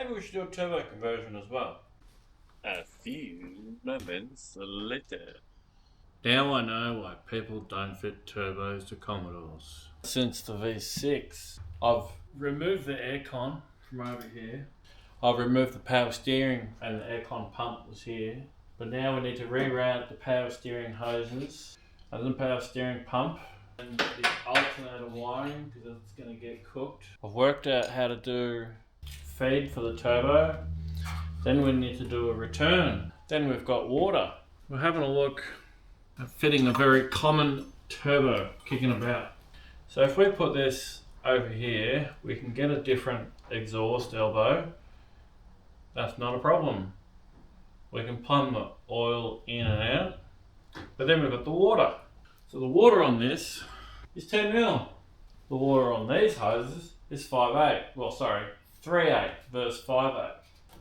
Maybe we should do a turbo conversion as well. A few moments later. Now I know why people don't fit turbos to Commodores. Since the V6, I've removed the aircon from over here. I've removed the power steering and the aircon pump was here. But now we need to reroute the power steering hoses and the power steering pump and the alternator wiring because it's going to get cooked. I've worked out how to do feed for the turbo. Then we need to do a return. Then we've got water. We're having a look at fitting a very common turbo kicking about. So if we put this over here, we can get a different exhaust elbow. That's not a problem. We can plumb the oil in and out. But then we've got the water. So the water on this is 10 mil. The water on these hoses is 5/8. Well, sorry, 3/8 versus 5/8.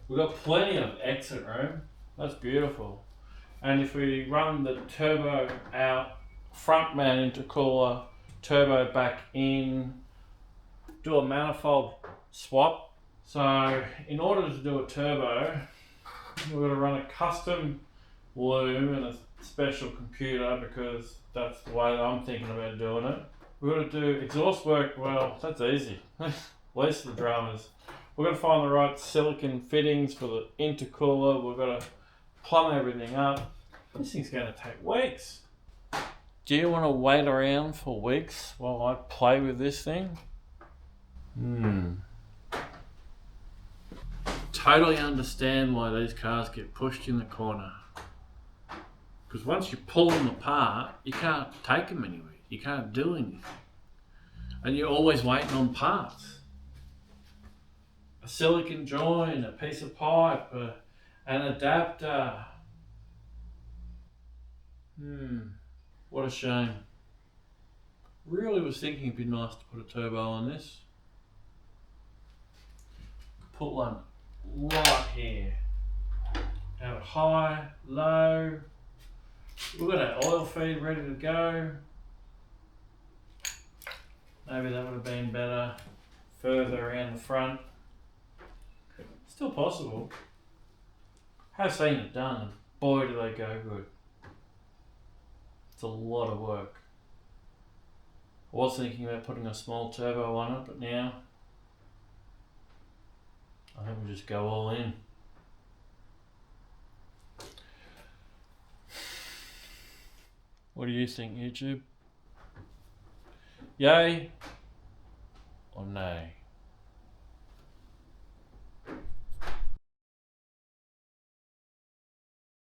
We've got plenty of exit room. That's beautiful. And if we run the turbo out, front man intercooler, turbo back in, do a manifold swap. So in order to do a turbo, we're going to run a custom loom and a special computer because that's the way that I'm thinking about doing it. We're going to do exhaust work. Well, that's easy. Least of the dramas. We're going to find the right silicon fittings for the intercooler. We're going to plumb everything up. This thing's going to take weeks. Do you want to wait around for weeks while I play with this thing? Totally understand why these cars get pushed in the corner. Because once you pull them apart, you can't take them anywhere. You can't do anything. And you're always waiting on parts. A silicon joint, a piece of pipe, an adapter. What a shame. Really was thinking it'd be nice to put a turbo on this. Put one right here. Have it high, low. We've got our oil feed ready to go. Maybe that would have been better further around the front. Still possible. Have seen it done. Boy, do they go good. It's a lot of work. I was thinking about putting a small turbo on it, but now I think we'll just go all in. What do you think, YouTube? Yay or nay?